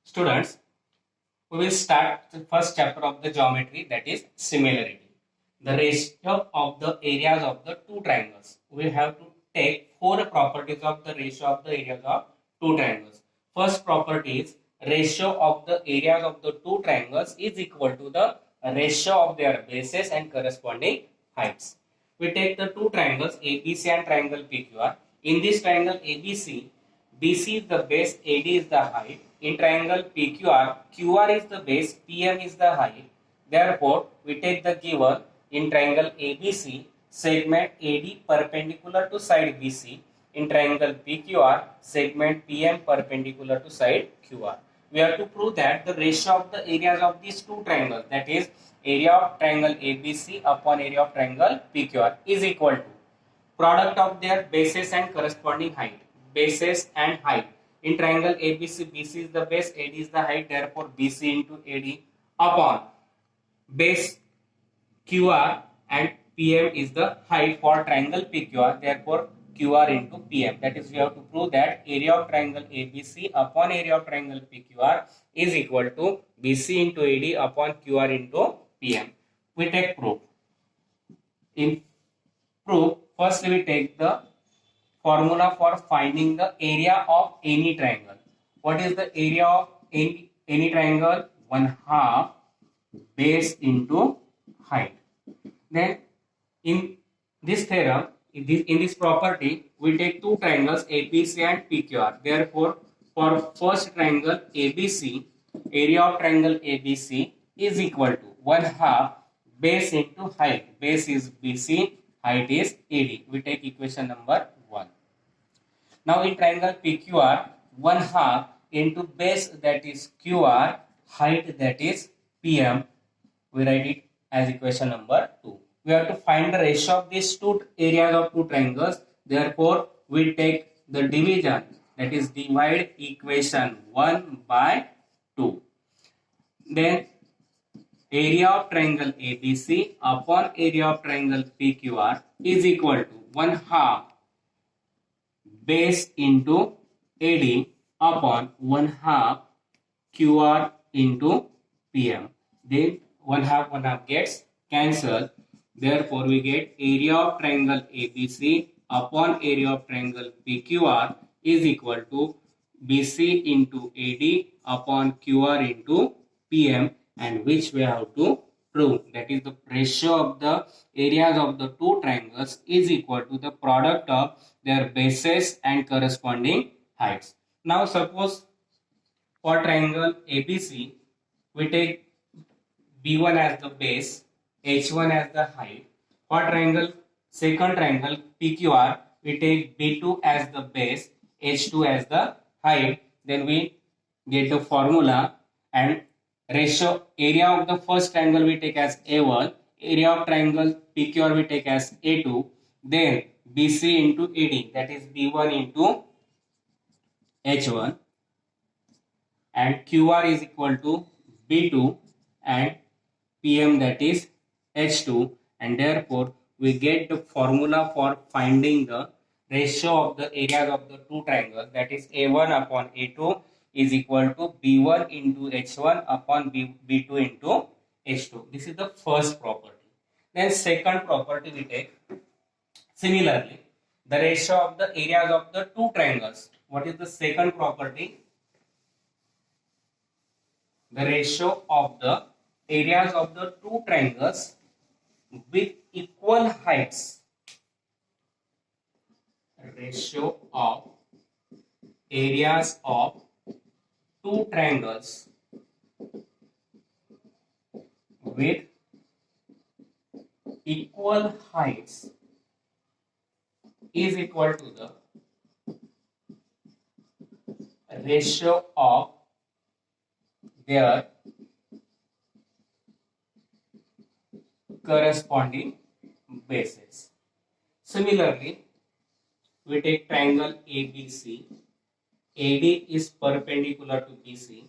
Students, we will start the first chapter of the geometry, that is similarity. The ratio of the areas of the two triangles. We have to take four properties of the ratio of the areas of two triangles. First property is ratio of the areas of the two triangles is equal to the ratio of their bases and corresponding heights. We take the two triangles ABC and triangle PQR. In this triangle ABC, BC is the base, AD is the height. In triangle PQR, QR is the base, PM is the height. Therefore, we take the given in triangle ABC, segment AD perpendicular to side BC. In triangle PQR, segment PM perpendicular to side QR. We have to prove that the ratio of the areas of these two triangles, that is area of triangle ABC upon area of triangle PQR, is equal to product of their bases and corresponding height. Bases and height. In triangle ABC, BC is the base, AD is the height, therefore BC into AD upon base QR and PM is the height for triangle PQR, therefore QR into PM. That is, we have to prove that area of triangle ABC upon area of triangle PQR is equal to BC into AD upon QR into PM. We take proof. In proof, first we take the formula for finding the area of any triangle. What is the area of any triangle? 1/2 base into height. Then in this theorem, in this property, we take two triangles ABC and PQR. Therefore, for first triangle ABC, area of triangle ABC is equal to 1/2 base into height. Base is BC, height is AD. We take equation number 1. Now in triangle PQR, 1/2 into base, that is QR, height, that is PM. We write it as equation number 2. We have to find the ratio of these two areas of two triangles. Therefore, we take the division, that is divide equation 1 by 2. Then area of triangle ABC upon area of triangle PQR is equal to 1/2 base into AD upon 1/2 QR into PM. Then 1/2 gets cancelled. Therefore, we get area of triangle ABC upon area of triangle PQR is equal to BC into AD upon QR into PM, and which we have to prove, that is the ratio of the areas of the two triangles is equal to the product of their bases and corresponding heights. Now suppose for triangle ABC, we take B1 as the base, H1 as the height. For second triangle PQR, we take B2 as the base, H2 as the height. Then we get the formula, and ratio area of the first triangle we take as A1, area of triangle PQR we take as A2, then BC into AD, that is B1 into H1, and QR is equal to B2 and PM, that is H2, and therefore we get the formula for finding the ratio of the areas of the two triangles, that is A1 upon A2 is equal to B1 into H1 upon B2 into H2. This is the first property. Then second property we take. Similarly, the ratio of the areas of the two triangles. What is the second property? The ratio of the areas of the two triangles with equal heights. Ratio of areas of two triangles with equal heights is equal to the ratio of their corresponding bases. Similarly, we take triangle ABC. AD is perpendicular to BC.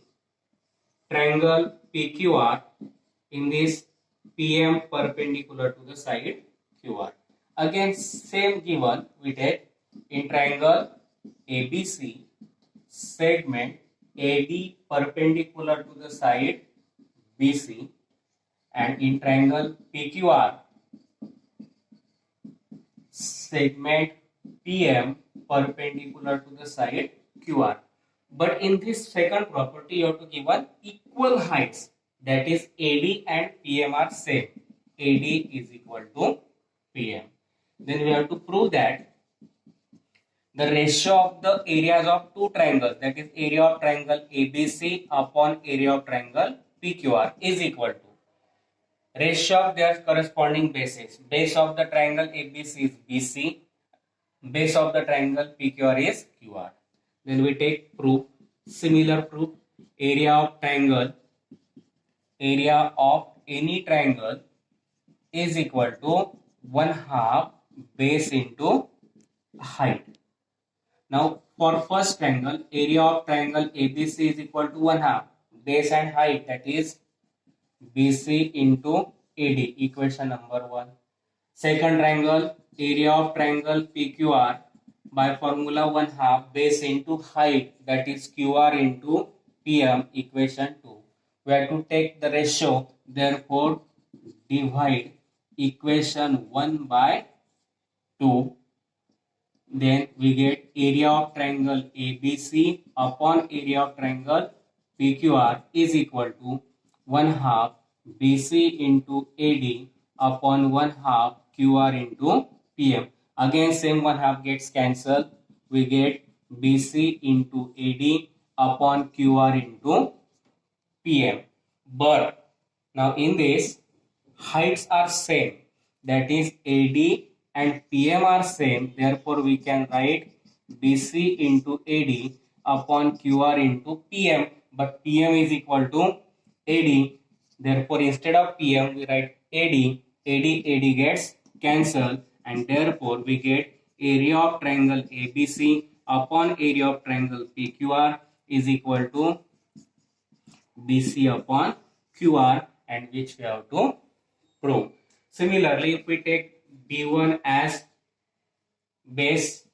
Triangle PQR, in this PM perpendicular to the side QR. Again, same given we take in triangle ABC, segment AD perpendicular to the side BC, and in triangle PQR, segment PM perpendicular to the side QR. But in this second property, you have to give one equal heights, that is AD and PM are same. AD is equal to PM. Then we have to prove that the ratio of the areas of two triangles, that is area of triangle ABC upon area of triangle PQR, is equal to ratio of their corresponding bases. Base of the triangle ABC is BC. Base of the triangle PQR is QR. Then we take proof. Similar proof. Area of any triangle is equal to 1/2 base into height. Now for first triangle, area of triangle ABC is equal to 1/2 base and height, that is BC into AD, equation number 1. Second triangle, area of triangle PQR by formula 1/2 base into height, that is QR into PM, equation 2. We have to take the ratio, therefore divide equation 1 by 2. Then we get area of triangle ABC upon area of triangle PQR is equal to 1/2 BC into AD upon 1/2 QR into PM. Again same 1/2 gets cancelled. We get BC into AD upon QR into PM. But now in this, heights are same, that is AD and PM are same, therefore we can write BC into AD upon QR into PM, but PM is equal to AD, therefore instead of PM we write AD. AD gets cancelled, and therefore we get area of triangle ABC upon area of triangle PQR is equal to BC upon QR, and which we have to prove. Similarly, if we take B1 as base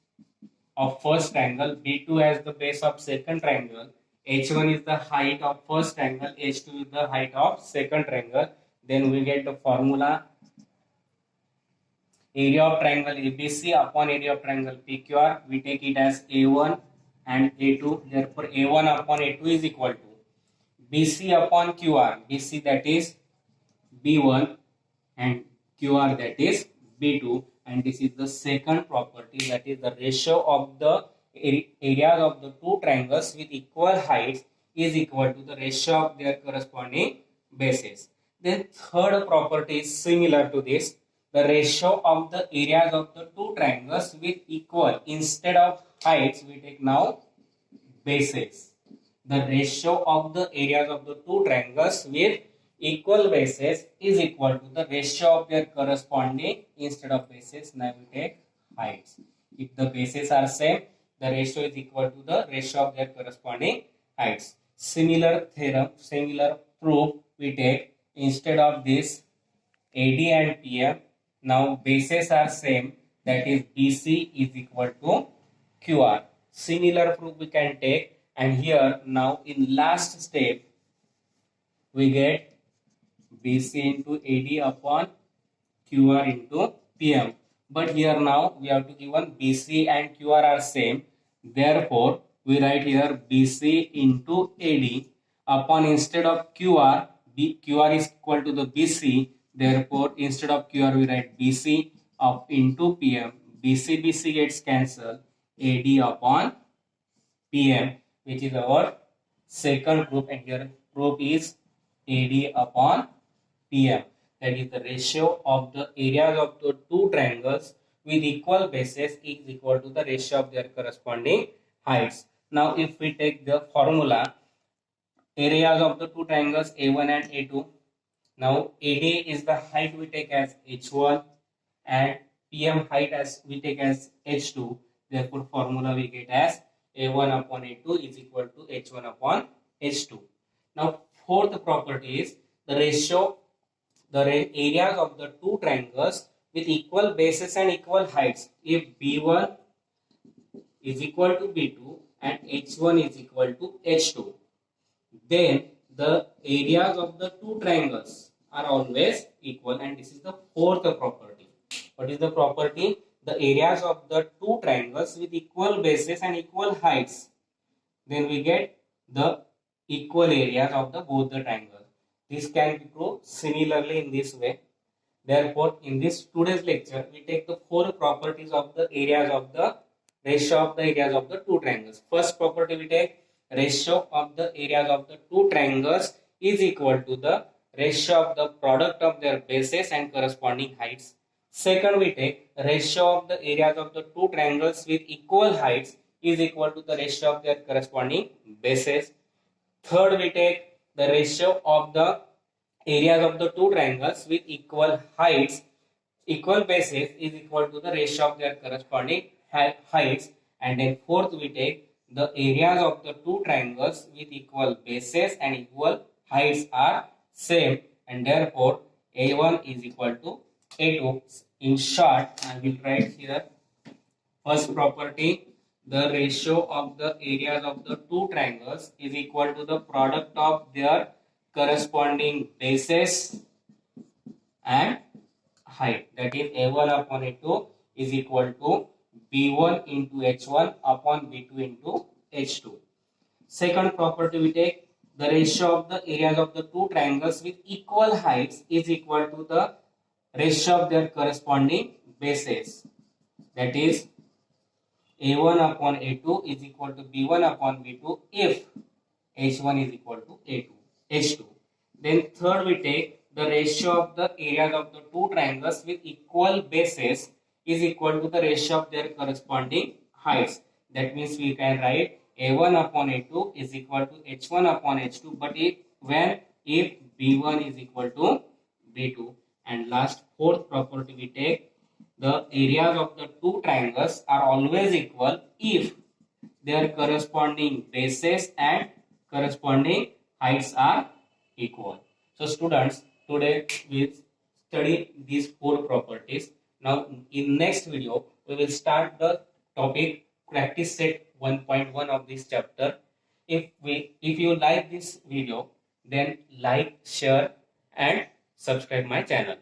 of first triangle, B2 as the base of second triangle, H1 is the height of first triangle, H2 is the height of second triangle, then we get the formula area of triangle ABC upon area of triangle PQR. We take it as A1 and A2, therefore A1 upon A2 is equal to BC upon QR, BC that is B1 and QR that is B2, and this is the second property, that is the ratio of the areas of the two triangles with equal heights is equal to the ratio of their corresponding bases. Then third property is similar to this, the ratio of the areas of the two triangles with equal, instead of heights we take now bases. The ratio of the areas of the two triangles with equal bases is equal to the ratio of their corresponding, instead of bases now we take heights. If the bases are same, the ratio is equal to the ratio of their corresponding heights. Similar theorem, similar proof we take, instead of this AD and PM, now bases are same, that is BC is equal to QR. Similar proof we can take, and here now in last step we get BC into AD upon QR into PM. But here now we have to give one BC and QR are same, therefore we write here BC into AD upon, instead of QR, QR is equal to the BC, therefore instead of QR we write BC up into PM. BC gets cancelled, AD upon PM, which is our second proof, and here proof is AD upon PM, that is the ratio of the areas of the two triangles with equal bases is equal to the ratio of their corresponding heights. Now if we take the formula, areas of the two triangles A1 and A2, now AD is the height we take as H1 and PM height as we take as H2, therefore formula we get as A1 upon A2 is equal to H1 upon H2. Now fourth property is the ratio, the areas of the two triangles with equal bases and equal heights. If B1 is equal to B2 and H1 is equal to H2, then the areas of the two triangles are always equal, and this is the fourth property. What is the property? The areas of the two triangles with equal bases and equal heights, then we get the equal areas of the both the triangles. This can be proved similarly in this way. Therefore, in this today's lecture, we take the four properties of the areas of the ratio of the areas of the two triangles. First property we take, ratio of the areas of the two triangles is equal to the ratio of the product of their bases and corresponding heights. Second, we take ratio of the areas of the two triangles with equal heights is equal to the ratio of their corresponding bases. Third, we take the ratio of the areas of the two triangles with equal heights, equal bases is equal to the ratio of their corresponding heights. And then fourth, we take the areas of the two triangles with equal bases and equal heights are same, and therefore A1 is equal to A2. In short, I will write here first property, the ratio of the areas of the two triangles is equal to the product of their corresponding bases and height. That is A1 upon A2 is equal to B1 into H1 upon B2 into H2. Second property we take, the ratio of the areas of the two triangles with equal heights is equal to the ratio of their corresponding bases. That is A1 upon A2 is equal to B1 upon B2 if H1 is equal to A2, H2. Then third we take the ratio of the areas of the two triangles with equal bases is equal to the ratio of their corresponding heights. That means we can write A1 upon A2 is equal to H1 upon H2, but if B1 is equal to B2. And last fourth property we take, the areas of the two triangles are always equal if their corresponding bases and corresponding heights are equal. So students, today we study these four properties. Now in next video we will start the topic practice set 1.1 of this chapter. If you like this video, then like, share and subscribe my channel.